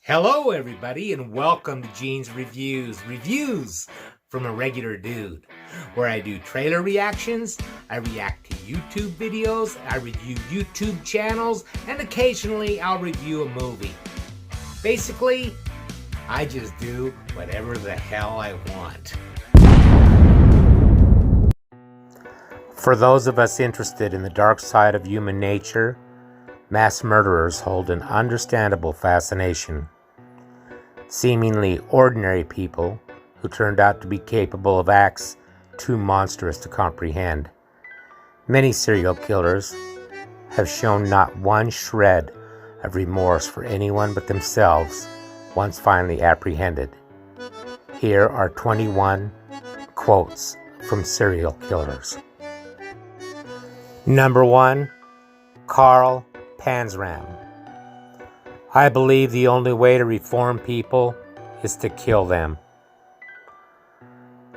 Hello everybody and welcome to Gene's Reviews from a regular dude, where I do trailer reactions, I react to YouTube videos, I review YouTube channels, and occasionally I'll review a movie. Basically, I just do whatever the hell I want. For those of us interested in the dark side of human nature, mass murderers hold an understandable fascination. Seemingly ordinary people who turned out to be capable of acts too monstrous to comprehend. Many serial killers have shown not one shred of remorse for anyone but themselves once finally apprehended. Here are 21 quotes from serial killers. Number 1, Karl Panzram. I believe the only way to reform people is to kill them.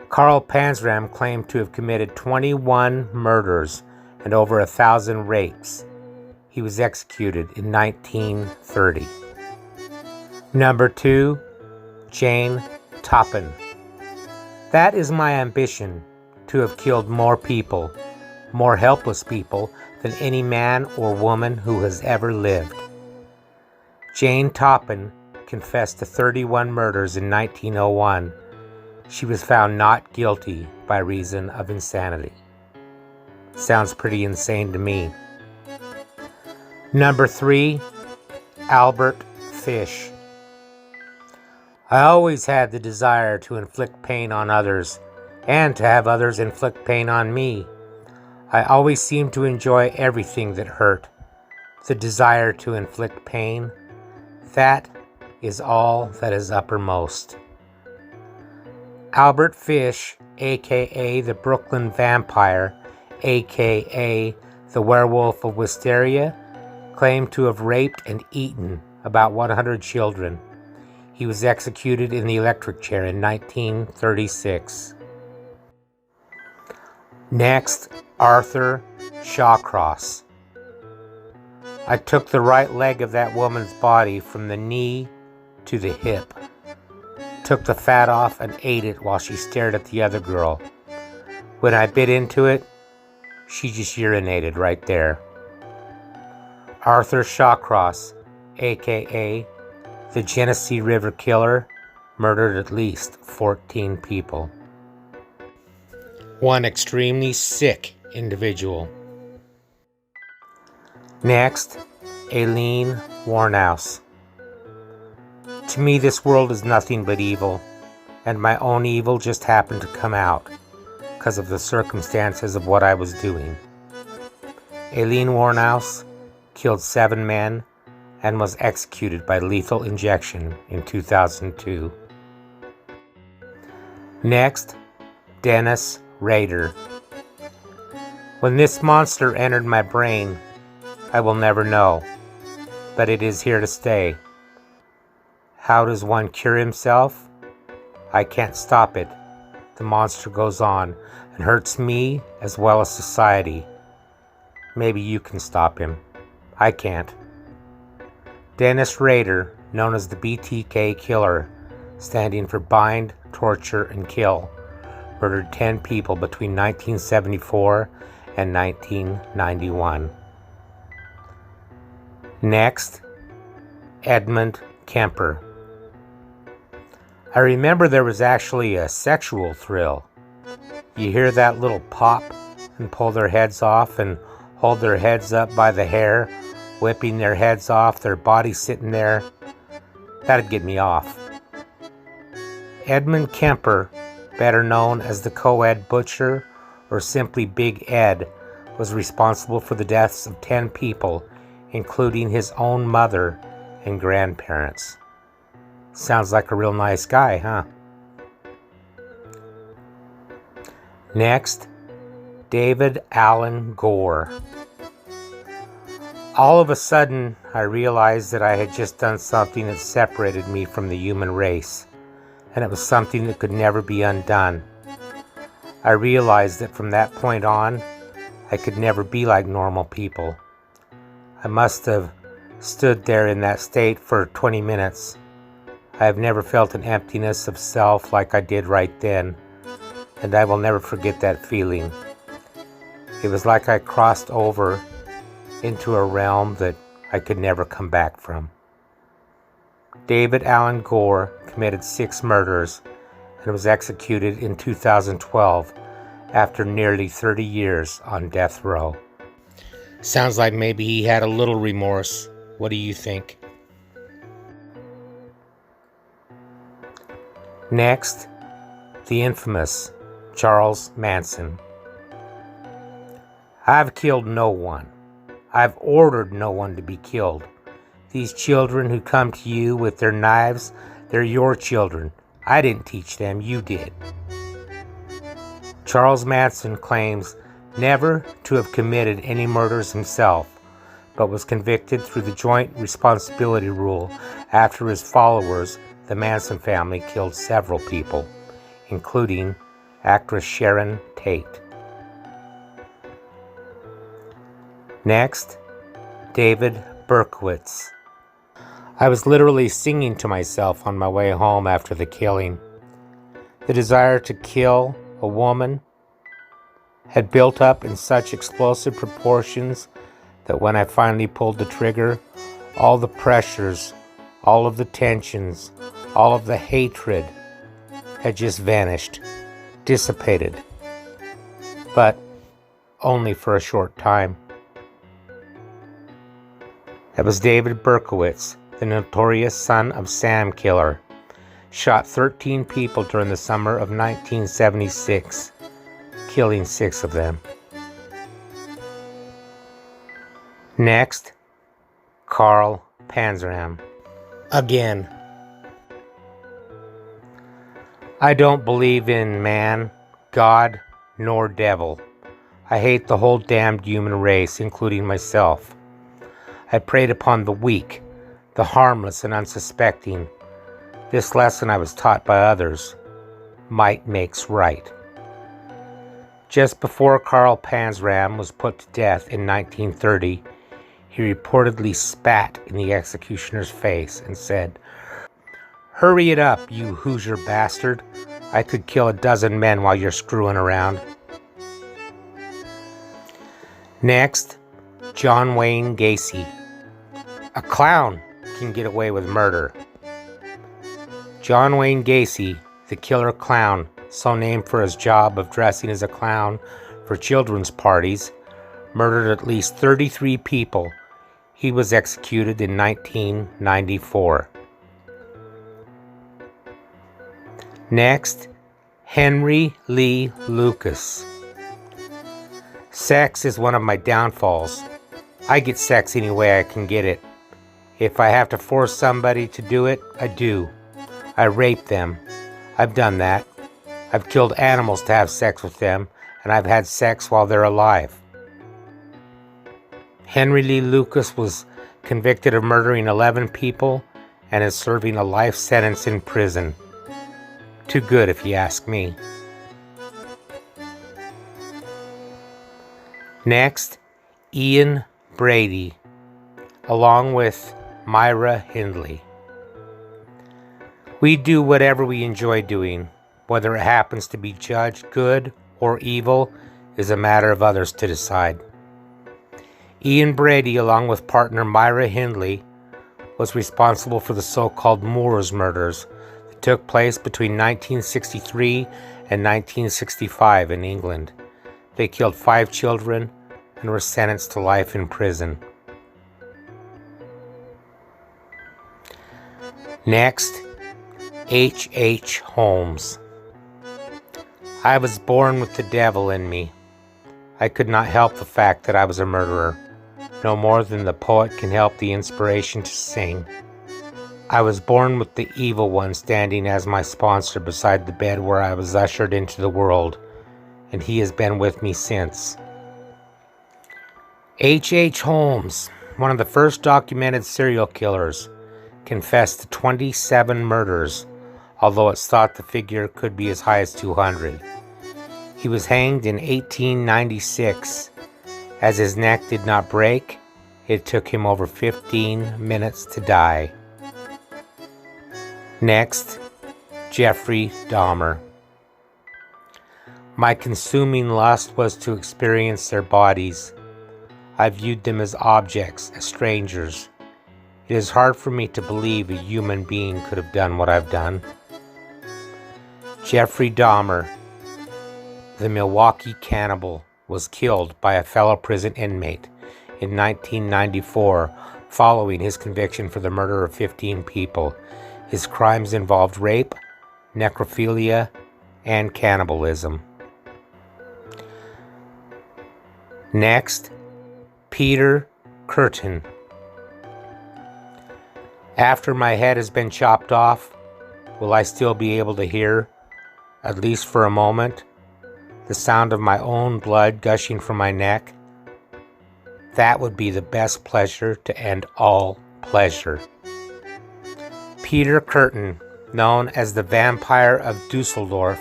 Karl Panzram claimed to have committed 21 murders and over 1,000 rapes. He was executed in 1930. Number 2, Jane Toppan. That is my ambition, to have killed more people, more helpless people than any man or woman who has ever lived. Jane Toppan confessed to 31 murders in 1901. She was found not guilty by reason of insanity. Sounds pretty insane to me. Number 3, Albert Fish. I always had the desire to inflict pain on others and to have others inflict pain on me. I always seemed to enjoy everything that hurt. The desire to inflict pain, that is all that is uppermost. Albert Fish, aka the Brooklyn Vampire, aka the Werewolf of Wisteria, claimed to have raped and eaten about 100 children. He was executed in the electric chair in 1936. Next, Arthur Shawcross. I took the right leg of that woman's body from the knee to the hip, took the fat off and ate it while she stared at the other girl. When I bit into it, she just urinated right there. Arthur Shawcross, aka the Genesee River Killer, murdered at least 14 people. One extremely sick individual. Next, Aileen Wuornos. To me, this world is nothing but evil, and my own evil just happened to come out because of the circumstances of what I was doing. Aileen Wuornos killed 7 men and was executed by lethal injection in 2002. Next, Dennis Rader. When this monster entered my brain, I will never know, but it is here to stay. How does one cure himself? I can't stop it. The monster goes on and hurts me as well as society. Maybe you can stop him. I can't. Dennis Rader, known as the BTK Killer, standing for Bind, Torture, and Kill, murdered 10 people between 1974 and 1991. Next, Edmund Kemper. I remember there was actually a sexual thrill. You hear that little pop and pull their heads off and hold their heads up by the hair, whipping their heads off, their body sitting there. That'd get me off. Edmund Kemper, better known as the Co-Ed Butcher or simply Big Ed, was responsible for the deaths of 10 people, including his own mother and grandparents. Sounds like a real nice guy, huh? Next, David Allen Gore. All of a sudden, I realized that I had just done something that separated me from the human race, and it was something that could never be undone. I realized that from that point on, I could never be like normal people. I must have stood there in that state for 20 minutes, I have never felt an emptiness of self like I did right then, and I will never forget that feeling. It was like I crossed over into a realm that I could never come back from. David Allen Gore committed 6 murders and was executed in 2012 after nearly 30 years on death row. Sounds like maybe he had a little remorse. What do you think? Next, the infamous Charles Manson. I've killed no one. I've ordered no one to be killed. These children who come to you with their knives, they're your children. I didn't teach them, you did. Charles Manson claims never to have committed any murders himself, but was convicted through the joint responsibility rule after his followers, the Manson family, killed several people, including actress Sharon Tate. Next, David Berkowitz. I was literally singing to myself on my way home after the killing. The desire to kill a woman had built up in such explosive proportions that when I finally pulled the trigger, all the pressures, all of the tensions, all of the hatred had just vanished, dissipated, but only for a short time. That was David Berkowitz, the notorious Son of Sam killer, shot 13 people during the summer of 1976, killing 6 of them. Next, Karl Panzram. Again, I don't believe in man, God, nor devil. I hate the whole damned human race, including myself. I preyed upon the weak, the harmless and unsuspecting. This lesson I was taught by others. Might makes right. Just before Karl Panzram was put to death in 1930, he reportedly spat in the executioner's face and said, "Hurry it up, you Hoosier bastard. I could kill a dozen men while you're screwing around." Next, John Wayne Gacy. A clown can get away with murder. John Wayne Gacy, the killer clown, so named for his job of dressing as a clown for children's parties, murdered at least 33 people. He was executed in 1994. Next, Henry Lee Lucas. Sex is one of my downfalls. I get sex any way I can get it. If I have to force somebody to do it, I do. I rape them. I've done that. I've killed animals to have sex with them, and I've had sex while they're alive. Henry Lee Lucas was convicted of murdering 11 people and is serving a life sentence in prison. Too good, if you ask me. Next, Ian Brady, along with Myra Hindley. We do whatever we enjoy doing. Whether it happens to be judged good or evil is a matter of others to decide. Ian Brady, along with partner Myra Hindley, was responsible for the so-called Moors murders that took place between 1963 and 1965 in England. They killed 5 children and were sentenced to life in prison. Next, H. Holmes. I was born with the devil in me. I could not help the fact that I was a murderer, no more than the poet can help the inspiration to sing. I was born with the evil one standing as my sponsor beside the bed where I was ushered into the world, and he has been with me since. H. Holmes, one of the first documented serial killers, confessed to 27 murders, although it's thought the figure could be as high as 200. He was hanged in 1896. As his neck did not break, it took him over 15 minutes to die. Next, Jeffrey Dahmer. My consuming lust was to experience their bodies. I viewed them as objects, as strangers. It is hard for me to believe a human being could have done what I've done. Jeffrey Dahmer, the Milwaukee cannibal, was killed by a fellow prison inmate in 1994 following his conviction for the murder of 15 people. His crimes involved rape, necrophilia, and cannibalism. Next, Peter Kurten. After my head has been chopped off, will I still be able to hear, at least for a moment, the sound of my own blood gushing from my neck? That would be the best pleasure to end all pleasure. Peter Kurten, known as the Vampire of Dusseldorf,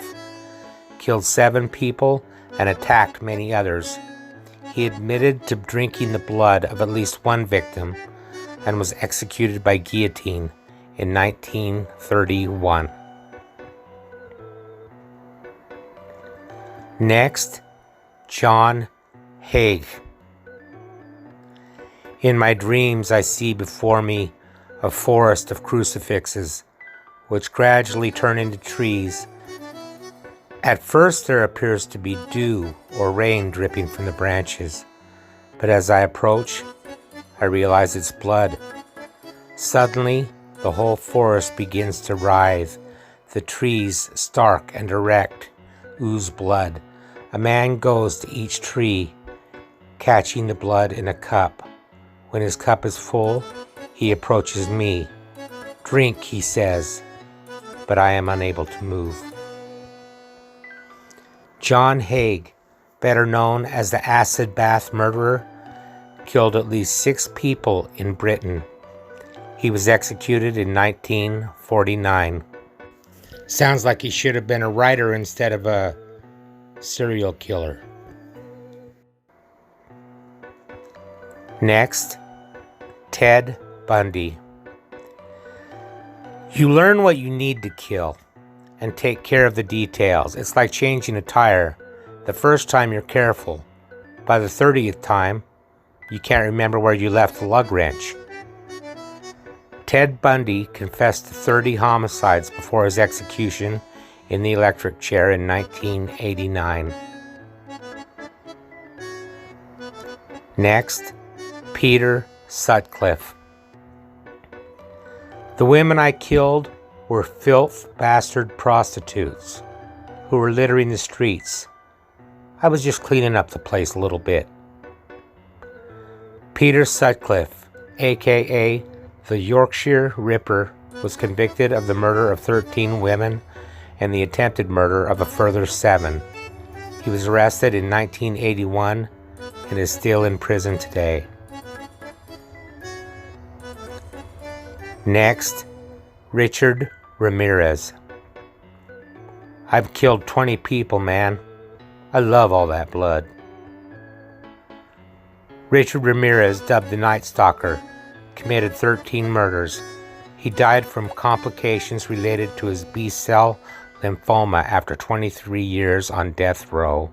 killed 7 people and attacked many others. He admitted to drinking the blood of at least one victim and was executed by guillotine in 1931. Next, John Hague. In my dreams, I see before me a forest of crucifixes, which gradually turn into trees. At first, there appears to be dew or rain dripping from the branches, but as I approach, I realize it's blood. Suddenly, the whole forest begins to writhe. The trees, stark and erect, ooze blood. A man goes to each tree, catching the blood in a cup. When his cup is full, he approaches me. "Drink," he says, but I am unable to move. John Hague, better known as the acid bath murderer, killed at least 6 people in Britain. He was executed in 1949. Sounds like he should have been a writer instead of a serial killer. Next, Ted Bundy. You learn what you need to kill and take care of the details. It's like changing a tire. The first time you're careful. By the 30th time, you can't remember where you left the lug wrench. Ted Bundy confessed to 30 homicides before his execution in the electric chair in 1989. Next, Peter Sutcliffe. The women I killed were filth bastard prostitutes who were littering the streets. I was just cleaning up the place a little bit. Peter Sutcliffe, aka the Yorkshire Ripper, was convicted of the murder of 13 women and the attempted murder of a further 7. He was arrested in 1981 and is still in prison today. Next, Richard Ramirez. I've killed 20 people, man. I love all that blood. Richard Ramirez, dubbed the Night Stalker, committed 13 murders. He died from complications related to his B-cell lymphoma after 23 years on death row.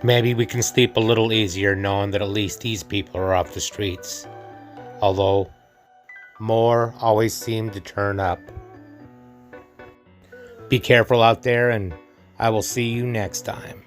Maybe we can sleep a little easier knowing that at least these people are off the streets. Although, more always seem to turn up. Be careful out there, and I will see you next time.